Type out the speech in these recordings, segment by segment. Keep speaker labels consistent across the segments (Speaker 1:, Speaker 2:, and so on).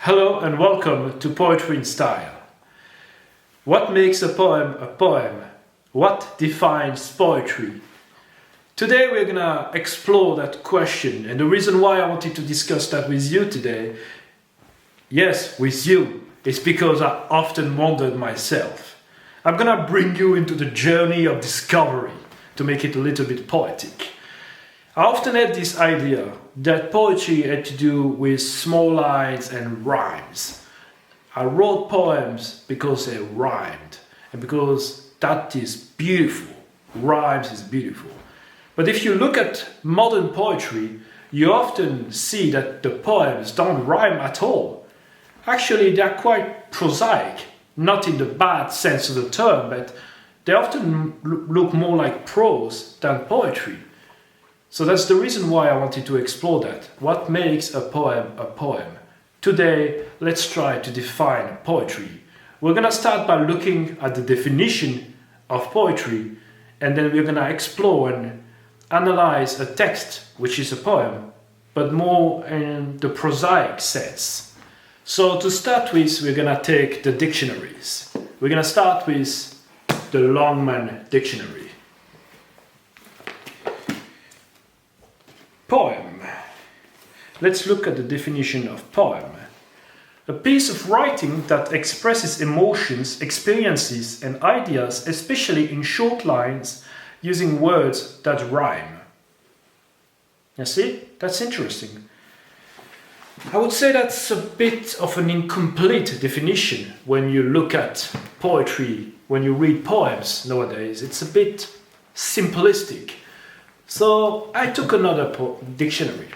Speaker 1: Hello and welcome to Poetry in Style. What makes a poem a poem? What defines poetry? Today we're gonna explore that question, and the reason why I wanted to discuss that with you today, yes, with you, is because I often wondered myself. I'm gonna bring you into the journey of discovery to make it a little bit poetic. I often had this idea that poetry had to do with small lines and rhymes. I wrote poems because they rhymed and because that is beautiful. Rhymes is beautiful. But if you look at modern poetry, you often see that the poems don't rhyme at all. Actually, they're quite prosaic, not in the bad sense of the term, but they often look more like prose than poetry. So that's the reason why I wanted to explore that. What makes a poem a poem? Today, let's try to define poetry. We're gonna start by looking at the definition of poetry, and then we're gonna explore and analyze a text, which is a poem, but more in the prosaic sense. So to start with, we're gonna take the dictionaries. We're gonna start with the Longman Dictionary. Poem. Let's look at the definition of poem. A piece of writing that expresses emotions, experiences, and ideas, especially in short lines, using words that rhyme. You see? That's interesting. I would say that's a bit of an incomplete definition when you look at poetry, when you read poems nowadays. It's a bit simplistic. So I took another dictionary.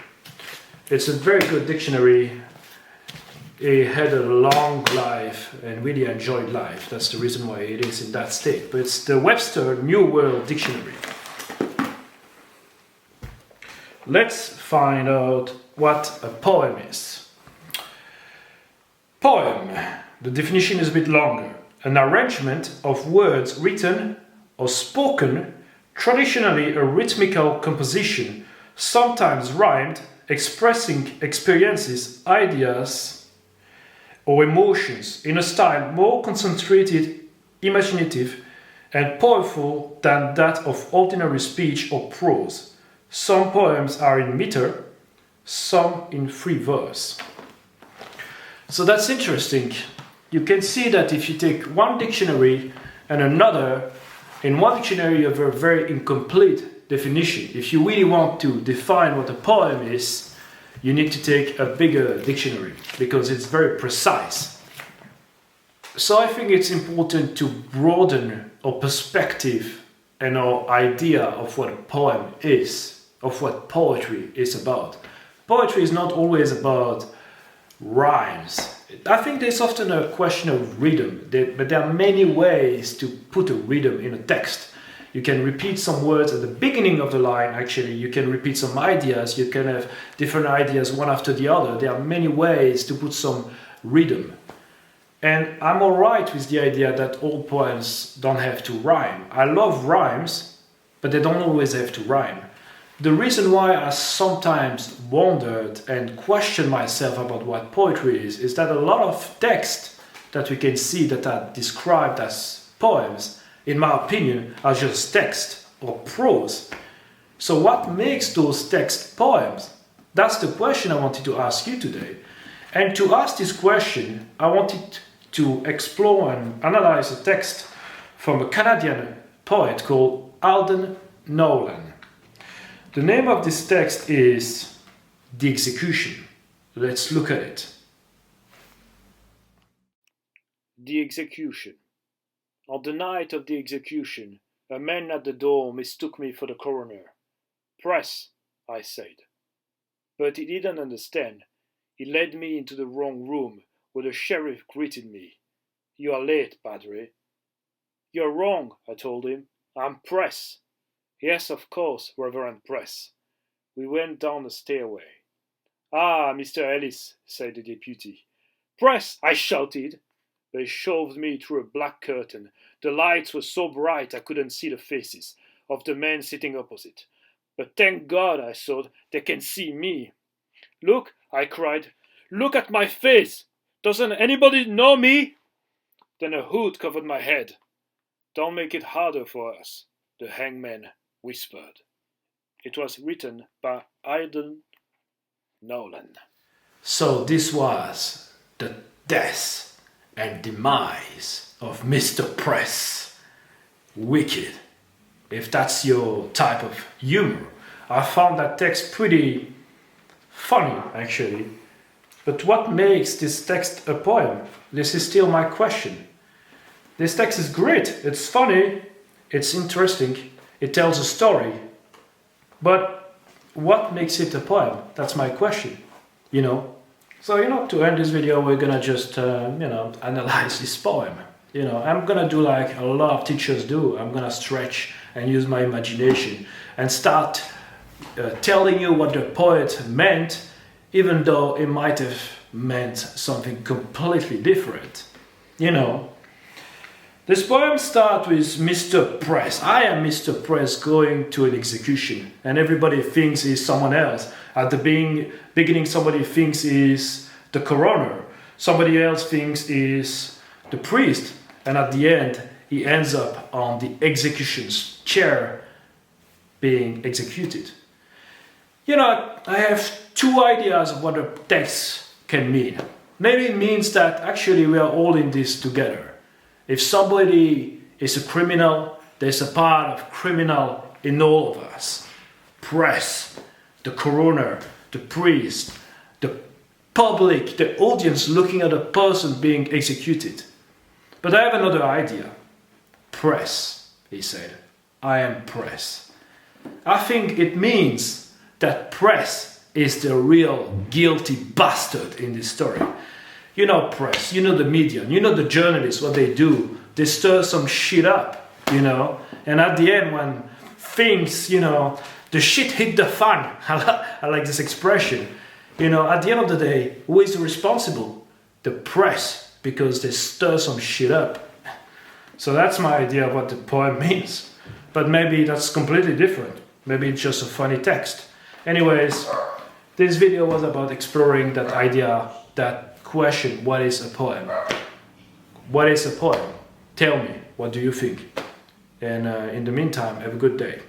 Speaker 1: It's a very good dictionary. It had a long life and really enjoyed life. That's the reason why it is in that state. But it's the Webster New World Dictionary. Let's find out what a poem is. Poem. The definition is a bit longer. An arrangement of words written or spoken, traditionally a rhythmical composition, sometimes rhymed, expressing experiences, ideas, or emotions in a style more concentrated, imaginative, and powerful than that of ordinary speech or prose. Some poems are in meter, some in free verse. So that's interesting. You can see that if you take one dictionary and another, in one dictionary you have a very incomplete definition. If you really want to define what a poem is, you need to take a bigger dictionary because it's very precise. So I think it's important to broaden our perspective and our idea of what a poem is, of what poetry is about. Poetry is not always about rhymes. I think there's often a question of rhythm, but there are many ways to put a rhythm in a text. You can repeat some words at the beginning of the line, actually. You can repeat some ideas. You can have different ideas one after the other. There are many ways to put some rhythm. And I'm all right with the idea that all poems don't have to rhyme. I love rhymes, but they don't always have to rhyme. The reason why I sometimes wondered and questioned myself about what poetry is that a lot of text that we can see that are described as poems, in my opinion, are just text or prose. So what makes those text poems? That's the question I wanted to ask you today. And to ask this question, I wanted to explore and analyze a text from a Canadian poet called Alden Nolan. The name of this text is The Execution. Let's look at it. The Execution. On the night of the execution, a man at the door mistook me for the coroner. Press, I said. But he didn't understand. He led me into the wrong room, where the sheriff greeted me. You are late, Padre. You're wrong, I told him. I'm Press. Yes, of course, Reverend Press. We went down the stairway. Ah, Mr. Ellis, said the deputy. Press, I shouted. They shoved me through a black curtain. The lights were so bright I couldn't see the faces of the men sitting opposite. But thank God, I thought, they can see me. Look, I cried. Look at my face. Doesn't anybody know me? Then a hood covered my head. Don't make it harder for us, the hangman whispered. It was written by Aidan Nolan. So this was the death and demise of Mr. Press. Wicked. If that's your type of humor. I found that text pretty funny, actually. But what makes this text a poem? This is still my question. This text is great, it's funny, it's interesting, it tells a story. But what makes it a poem? That's my question, you know? So, to end this video, we're gonna just, analyze this poem. I'm gonna do like a lot of teachers do. I'm gonna stretch and use my imagination and start telling you what the poet meant, even though it might have meant something completely different. This poem starts with Mr. Press. I am Mr. Press going to an execution, and everybody thinks he's someone else. At the beginning, somebody thinks he's the coroner, somebody else thinks he's the priest, and at the end, he ends up on the execution's chair being executed. I have two ideas of what the text can mean. Maybe it means that actually we are all in this together. If somebody is a criminal, there's a part of criminal in all of us. Press, the coroner, the priest, the public, the audience looking at a person being executed. But I have another idea. Press, he said. I am Press. I think it means that Press is the real guilty bastard in this story. Press, the media, the journalists, what they do. They stir some shit up, And at the end, when things, the shit hit the fan. I like this expression. At the end of the day, who is responsible? The press, because they stir some shit up. So that's my idea of what the poem means. But maybe that's completely different. Maybe it's just a funny text. Anyways, this video was about exploring that idea, that question, what is a poem? What is a poem? Tell me, what do you think? And in the meantime, have a good day.